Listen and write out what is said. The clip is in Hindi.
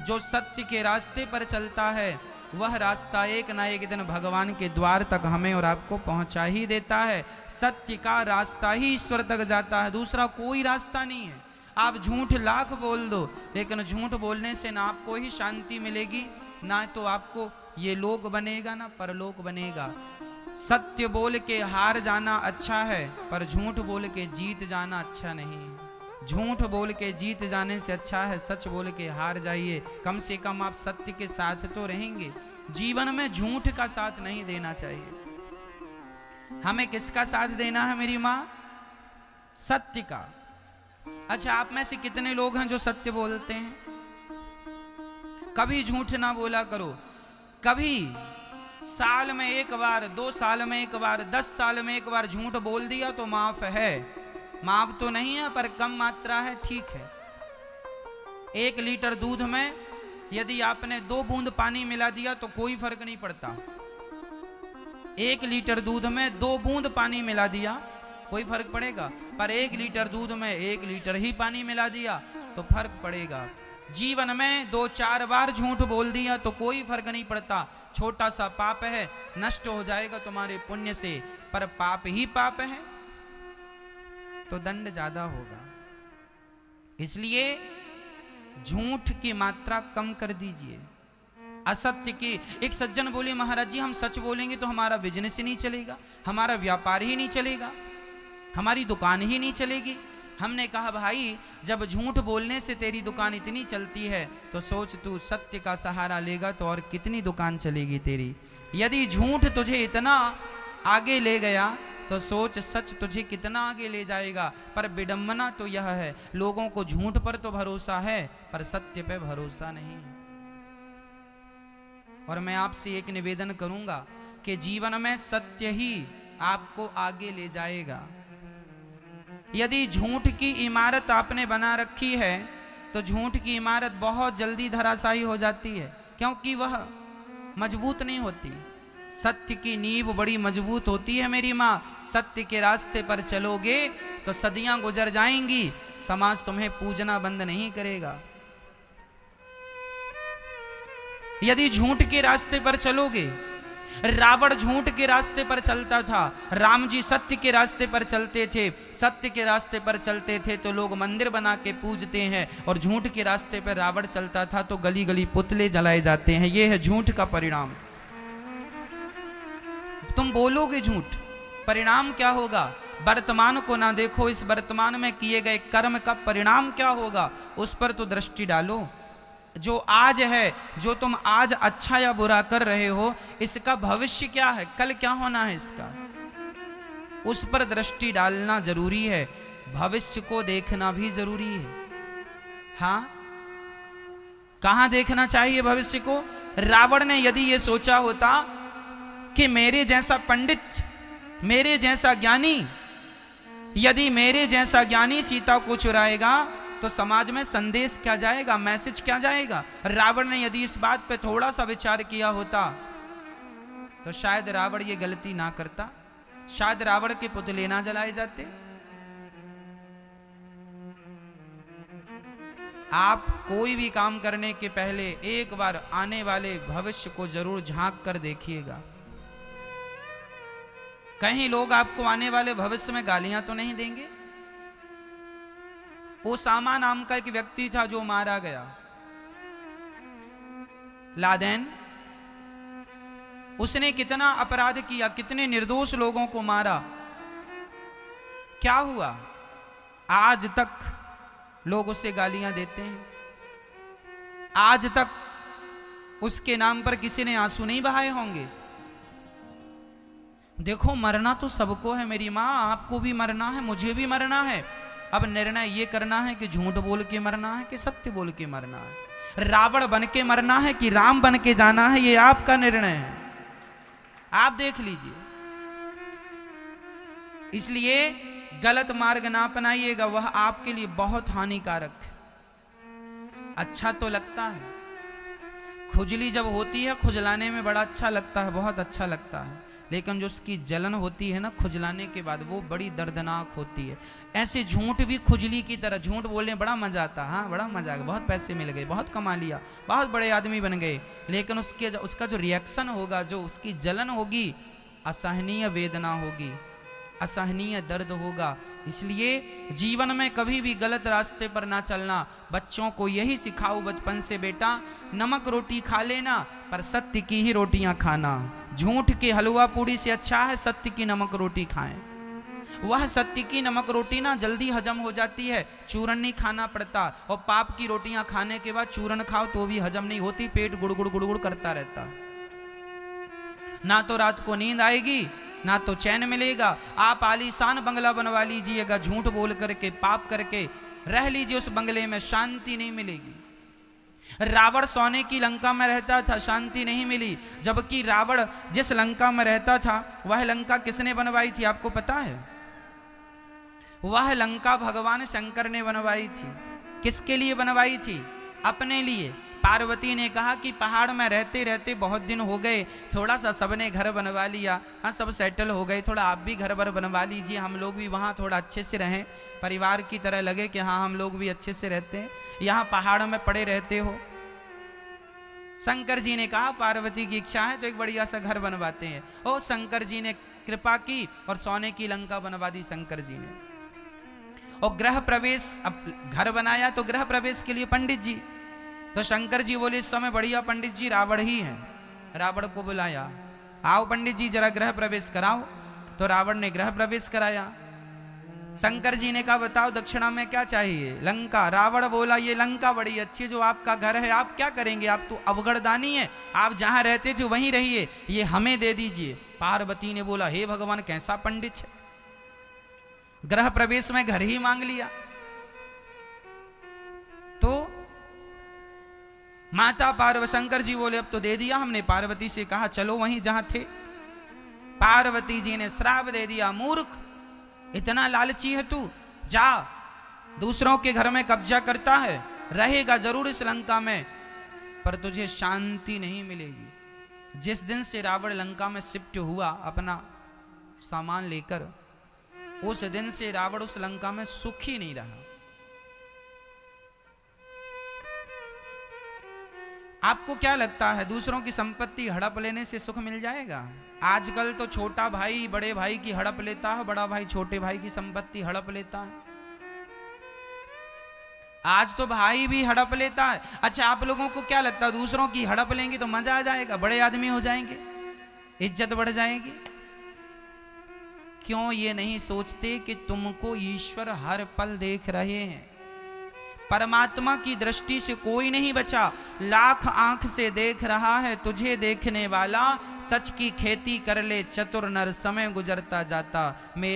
जो सत्य के रास्ते पर चलता है वह रास्ता एक ना एक दिन भगवान के द्वार तक हमें और आपको पहुंचा ही देता है। सत्य का रास्ता ही ईश्वर तक जाता है, दूसरा कोई रास्ता नहीं है। आप झूठ लाख बोल दो, लेकिन झूठ बोलने से ना आपको ही शांति मिलेगी, ना तो आपको ये लोक बनेगा ना परलोक बनेगा। सत्य बोल के हार जाना अच्छा है, पर झूठ बोल के जीत जाना अच्छा नहीं है। झूठ बोल के जीत जाने से अच्छा है सच बोल के हार जाइए। कम से कम आप सत्य के साथ तो रहेंगे। जीवन में झूठ का साथ नहीं देना चाहिए। हमें किसका साथ देना है मेरी माँ? सत्य का। अच्छा, आप में से कितने लोग हैं जो सत्य बोलते हैं? कभी झूठ ना बोला करो। कभी साल में एक बार, 2 साल में एक बार, 10 साल में एक बार झूठ बोल दिया तो माफ है। माफ तो नहीं है पर कम मात्रा है, ठीक है। 1 लीटर दूध में यदि आपने 2 बूंद पानी मिला दिया तो कोई फर्क नहीं पड़ता। 1 लीटर दूध में 2 बूंद पानी मिला दिया कोई फर्क पड़ेगा, पर 1 लीटर दूध में 1 लीटर ही पानी मिला दिया तो फर्क पड़ेगा। जीवन में 2-4 बार झूठ बोल दिया तो कोई फर्क नहीं पड़ता। छोटा सा पाप है, नष्ट हो जाएगा तुम्हारे पुण्य से, पर पाप ही पाप है तो दंड ज्यादा होगा। इसलिए झूठ की मात्रा कम कर दीजिए। असत्य की, एक सज्जन बोले महाराज जी हम सच बोलेंगे तो हमारा बिजनेस ही नहीं चलेगा, हमारा व्यापार ही नहीं चलेगा, हमारी दुकान ही नहीं चलेगी। हमने कहा भाई जब झूठ बोलने से तेरी दुकान इतनी चलती है तो सोच तू सत्य का सहारा लेगा तो और कितनी दुकान चलेगी तेरी। यदि झूठ तुझे इतना आगे ले गया तो सोच सच तुझे कितना आगे ले जाएगा। पर विडंबना तो यह है, लोगों को झूठ पर तो भरोसा है पर सत्य पे भरोसा नहीं है। और मैं आपसे एक निवेदन करूंगा कि जीवन में सत्य ही आपको आगे ले जाएगा। यदि झूठ की इमारत आपने बना रखी है तो झूठ की इमारत बहुत जल्दी धराशायी हो जाती है, क्योंकि वह मजबूत नहीं होती। सत्य की नींव बड़ी मजबूत होती है मेरी माँ। सत्य के रास्ते पर चलोगे तो सदियां गुजर जाएंगी, समाज तुम्हें पूजना बंद नहीं करेगा। यदि झूठ के रास्ते पर चलोगे, रावण झूठ के रास्ते पर चलता था, राम जी सत्य के रास्ते पर चलते थे। सत्य के रास्ते पर चलते थे तो लोग मंदिर बना के पूजते हैं, और झूठ के रास्ते पर रावण चलता था तो गली गली पुतले जलाए जाते हैं। यह है झूठ का परिणाम। तुम बोलोगे झूठ, परिणाम क्या होगा? वर्तमान को ना देखो, इस वर्तमान में किए गए कर्म का परिणाम क्या होगा उस पर तो दृष्टि डालो। जो आज है, जो तुम आज अच्छा या बुरा कर रहे हो, इसका भविष्य क्या है, कल क्या होना है इसका, उस पर दृष्टि डालना जरूरी है। भविष्य को देखना भी जरूरी है। हाँ, कहां देखना चाहिए भविष्य को? रावण ने यदि ये सोचा होता कि मेरे जैसा पंडित, मेरे जैसा ज्ञानी, यदि मेरे जैसा ज्ञानी सीता को चुराएगा तो समाज में संदेश क्या जाएगा, मैसेज क्या जाएगा? रावण ने यदि इस बात पे थोड़ा सा विचार किया होता तो शायद रावण ये गलती ना करता, शायद रावण के पुतले ना जलाए जाते। आप कोई भी काम करने के पहले एक बार आने वाले भविष्य को जरूर झांक कर देखिएगा। कहीं लोग आपको आने वाले भविष्य में गालियां तो नहीं देंगे? ओसामा नाम का एक व्यक्ति था जो मारा गया, लादेन। उसने कितना अपराध किया, कितने निर्दोष लोगों को मारा। क्या हुआ? आज तक लोग उसे गालियां देते हैं, आज तक उसके नाम पर किसी ने आंसू नहीं बहाए होंगे। देखो, मरना तो सबको है मेरी माँ, आपको भी मरना है, मुझे भी मरना है। अब निर्णय ये करना है कि झूठ बोल के मरना है कि सत्य बोल के मरना है, रावण बन के मरना है कि राम बन के जाना है, ये आपका निर्णय है, आप देख लीजिए। इसलिए गलत मार्ग ना अपनाइएगा, वह आपके लिए बहुत हानिकारक है। अच्छा तो लगता है, खुजली जब होती है खुजलाने में बड़ा अच्छा लगता है, बहुत अच्छा लगता है, लेकिन जो उसकी जलन होती है ना खुजलाने के बाद, वो बड़ी दर्दनाक होती है। ऐसे झूठ भी खुजली की तरह, झूठ बोलने में बड़ा मजा आता, हाँ बड़ा मजा आ गया, बहुत पैसे मिल गए, बहुत कमा लिया, बहुत बड़े आदमी बन गए, लेकिन उसका जो रिएक्शन होगा, जो उसकी जलन होगी, असहनीय वेदना होगी, असहनीय दर्द होगा। इसलिए जीवन में कभी भी गलत रास्ते पर ना चलना। बच्चों को यही सिखाओ बचपन से, बेटा नमक रोटी खा लेना पर सत्य की ही रोटियां खाना। झूठ के हलवा पूड़ी से अच्छा है सत्य की नमक रोटी खाएं। वह सत्य की नमक रोटी ना जल्दी हजम हो जाती है, चूरन नहीं खाना पड़ता। और पाप की रोटियां खाने के बाद चूरन खाओ तो भी हजम नहीं होती, पेट गुड़गुड़ गुड़गुड़ करता रहता। ना तो रात को नींद आएगी, ना तो चैन मिलेगा। आप आलीशान बंगला बनवा लीजिएगा, झूठ बोल करके, पाप करके रह लीजिए, उस बंगले में शांति नहीं मिलेगी। रावण सोने की लंका में रहता था, शांति नहीं मिली। जबकि रावण जिस लंका में रहता था, वह लंका किसने बनवाई थी आपको पता है? वह लंका भगवान शंकर ने बनवाई थी। किसके लिए बनवाई थी? अपने लिए। पार्वती ने कहा कि पहाड़ में रहते रहते बहुत दिन हो गए, थोड़ा सा सबने घर बनवा लिया, हाँ सब सेटल हो गए, थोड़ा आप भी घर पर बनवा लीजिए, हम लोग भी वहाँ थोड़ा अच्छे से रहें, परिवार की तरह लगे कि हाँ हम लोग भी अच्छे से रहते हैं, यहाँ पहाड़ में पड़े रहते हो। शंकर जी ने कहा पार्वती की इच्छा है तो एक बढ़िया सा घर बनवाते हैं। ओ शंकर जी ने कृपा की और सोने की लंका बनवा दी शंकर जी ने। और गृह प्रवेश, अब घर बनाया तो गृह प्रवेश के लिए पंडित जी, तो शंकर जी बोले इस समय बढ़िया पंडित जी रावण ही हैं। रावण को बुलाया, आओ पंडित जी जरा गृह प्रवेश कराओ। तो रावण ने गृह प्रवेश कराया। शंकर जी ने कहा बताओ दक्षिणा में क्या चाहिए? लंका। रावण बोला ये लंका बड़ी अच्छी, जो आपका घर है आप क्या करेंगे, आप तो अवगढ़दानी है, आप जहां रहते थे वहीं रहिए, ये हमें दे दीजिए। पार्वती ने बोला हे भगवान कैसा पंडित है, गृह प्रवेश में घर ही मांग लिया। तो माता पार्वती, शंकर जी बोले अब तो दे दिया हमने। पार्वती से कहा चलो वहीं जहां थे। पार्वती जी ने श्राप दे दिया, मूर्ख इतना लालची है तू, जा दूसरों के घर में कब्जा करता है, रहेगा जरूर इस लंका में पर तुझे शांति नहीं मिलेगी। जिस दिन से रावण लंका में शिफ्ट हुआ अपना सामान लेकर, उस दिन से रावण उस लंका में सुखी नहीं रहा। आपको क्या लगता है दूसरों की संपत्ति हड़प लेने से सुख मिल जाएगा? आजकल तो छोटा भाई बड़े भाई की हड़प लेता है, बड़ा भाई छोटे भाई की संपत्ति हड़प लेता है। आज तो भाई भी हड़प लेता है। अच्छा आप लोगों को क्या लगता है दूसरों की हड़प लेंगे तो मजा आ जाएगा, बड़े आदमी हो जाएंगे, इज्जत बढ़ जाएगी? क्यों ये नहीं सोचते कि तुमको ईश्वर हर पल देख रहे हैं? परमात्मा की दृष्टि से कोई नहीं बचा, लाख आंख से देख रहा है तुझे देखने वाला। सच की खेती कर ले चतुर नर, समय गुजरता जाता मेरे